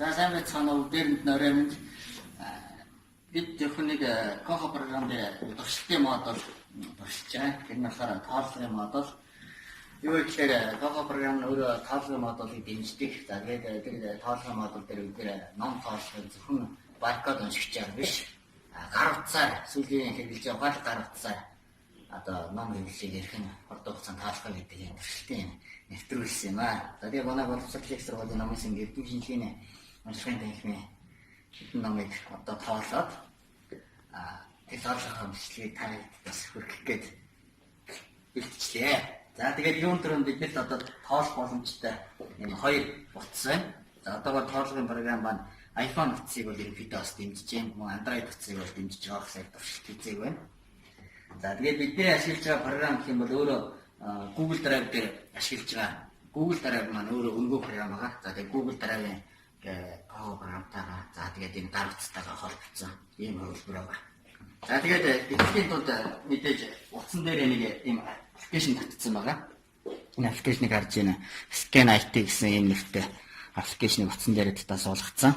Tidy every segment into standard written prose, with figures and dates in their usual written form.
За сайн байцгаана уу дээрэнд нөрөөнд бид техник кохо програм дээр туршилтын модуль туршиж байгаа. Тэр нь болохоор тооллогын модуль. Юу гэхээр кохо програм нь өөрөө тооллогын модулыг дэмждэг. За тэгээд тэр тооллогын модуль дээр бид ном тооллогыг зөвхөн баркод уншиж байгаа биш. Гар утсаар сүүлийн хэрэглэж байгаа гар утсаар одоо ном хэрэглэжийг ярих нь хурдан хугацаанд таалах гэдэг юм туршилтын нэвтрүүлсэн юм аа. За тэгээд манай боловсролын сургуулийн намын сэдвийн шинжилгээний уншихын танхимын хэдэн номыг одоо тоолоод тэр тооллогын бичлэгийг та бас хүргэх гээд бэлтжлээ. За тэгээд юун төрөнд биднэрт одоо тоолох боломжтой энэ хоёр утас байна. За одоогоор тооллогын програм маань iPhone утсыг бол ерөнхийдөө бас дэмжиж байна. Мөн Android утсыг бол дэмжиж байгаа гэсэн туршилт хийдэг байна. За тэгээд бидний ашиглаж байгаа програм гэх юм бол өөрөө Google Drive дээр ашиглаж байгаа. Google Drive маань өөрөө өнгөө програм байгаа. За тэгээд Google Drive-ийн програмтайгаа за тэгээд энэ гар утастайгаа холбогдсон ийм хөлбөр байгаа. За тэгээд эцгийн тулд мэдээж утсан дээр нэг ийм аппликейшн татсан байгаа. Энэ аппликейшнийг харж байна. Scan IT гэсэн ийм нэртэй аппликейшнийг утсан дээр татуулгацсан.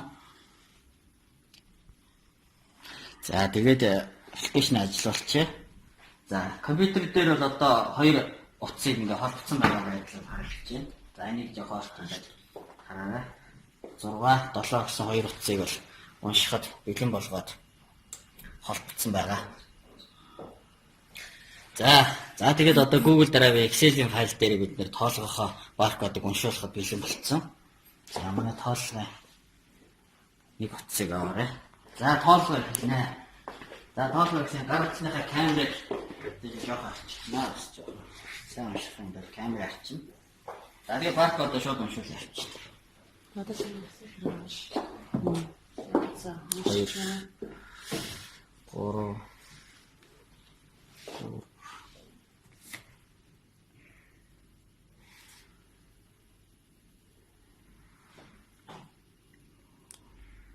За тэгээд аппликейшн ажиллуулчихъя. За компьютер дээр бол одоо хоёр утсыг ингээ холбогдсон байгаа байдлаар харуулж байна. За энийг жоохон орчуулад хараарай. 6, 7 гэсэн хоёр утсыг бол уншихад бэлэн болгоод холбогдсон байгаа. За тэгээд одоо Google Drive Excel-ийн файл дээр бид нэр тоолгохоо баркодыг уншуулахад бэлэн болцсон. За манай тоолгын нэг утсыг аваарай. За тоолгоо хэлнэ. За тоолгоо гэсэн гар утасныхаа камерыг жоохон арчилнаа бас жоохон. Сайн унших юм бол камер арчилна. За тэгээд баркодыг шууд уншуул явчих. Надад санагдсан. За, 3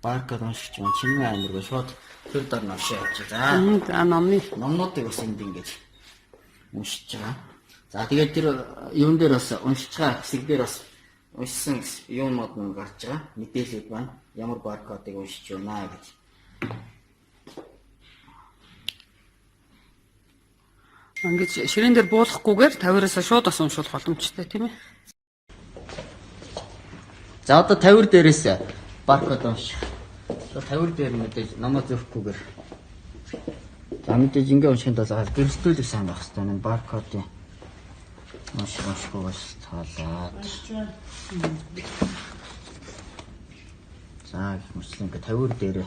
баркод уншиж юм чиний амиргүй шууд тэр дор навшаа явчих. За номнуудыг бас энд ингэж уншиж байгаа. За тэгээд тэр юун дээр бас уншиж байгаа хэсэг дээр бас уншсан юмнууд нь гарч байгаа. Мэдээлэлүүд байна. Ямар баркодыг уншиж байна гэж. Ингэж ширээн дээр буулгахгүйгээр 50-аас шууд бас уншуулах боломжтой тийм ээ. За одоо 50 дээрээс баркод унших. 50 дээр мэдээж намаа зөөөхгүйгээр. За мэдээж ингэ уншихын тулд гэрэлтүүлэг сайн байх хэрэгтэй. Энэ баркодын уншихгүйгээс тоолоод. За гэмчлэн ингээ 50 дээр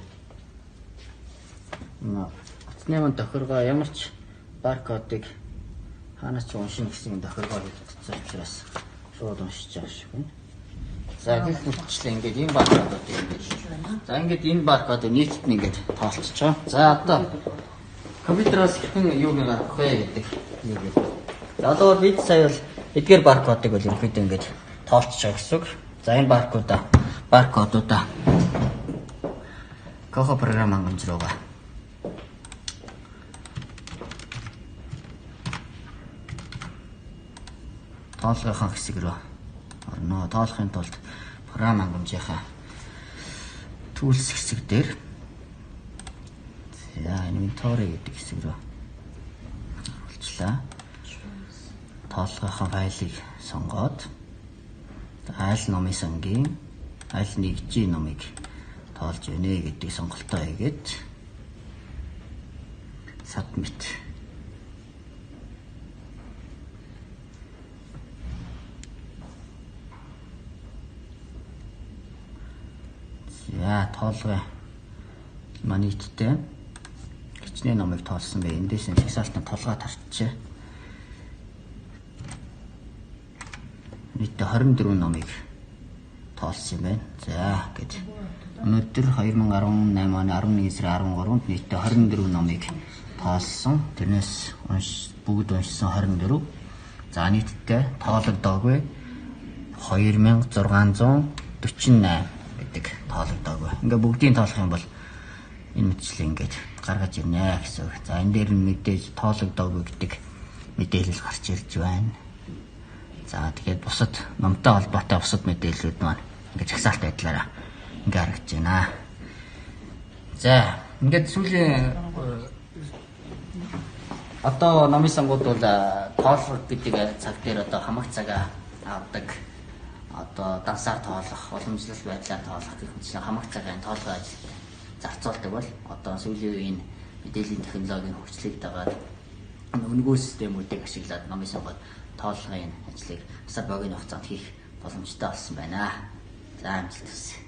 утасны мань тохиргоо ямар ч баркодыг ханаас ч уншина гэсэн тохиргоо хийгдсэн учраас шууд уншиж байгаа шүү байна. За гэх мэтчлээ ингээд энэ баркодыг ингэж. За ингээд энэ баркодыг нийтд нь ингээд тоолчихж байгаа. За одоо компьютероос хэрхэн юуг гаргах вэ гэдэг нэг. За одоо бид сая бол эдгээр баркодыг бол ерөнхийдөө ингээд тоолчихж байгаа гэсэн үг. За энэ баркодуудаа кохо програм хангамж руугаа тоолгохын хэсэг рүү орно. Тоолохын тулд програм хангамжийнхаа tools хэсэг дээр за inventory гэдэг хэсэг рүү оруулчлаа. Тоолгохын файлыг сонгоод айл номын сангийн айл нэгжийн номыг тоолж өгнө гэдэг сонголтоо хийгээд submit. За тоолгоо манийдтэй хичнээн номыг тоолсон бай. Эндээс нь чагсаалтын толгой тарчжээ. Нийт 24 номыг тоолсон юм байна. За гэж өнөөдөр 2018 оны 11 сарын 13-нд нийтдээ 24 номыг тоолсон. Тэрнээс бүгд уншсан 24. За нийтдээ тоологдоогүй 2648 гэдэг тоологдоогүй. Ингээ бүгдийн тоолох юм бол энэ мэтчлээ ингээд гаргаж ирнэ гэсэн үг. За энэ дээр нь мэдээж тоологдоогүй гэдэг мэдээлэл гарч ирж байна. За тэгээд бусад номтой холбоотой бусад мэдээллүүд маань ингээд чагсаалт байдлаараа ингээ За ингээд сүүлийн одоо номын сонгууд бол тоолох гэдэг цаг дээр одоо хамаг цагаа авдаг. Одоо дансаар тоолох, уламжлал байдлаар тоолох гэх мэт хамаг цагийн тоолгоо ажил зарцуулдаг бол одоо сүүлийн үеийн мэдээллийн технологийн хөгжлийг дагаад үнэгүй системүүдийг ашиглаад номын сонгоод тоолгын ажлыг сар богийн хугацаанд хийх боломжтой болсон байна. За амжилт хүсье.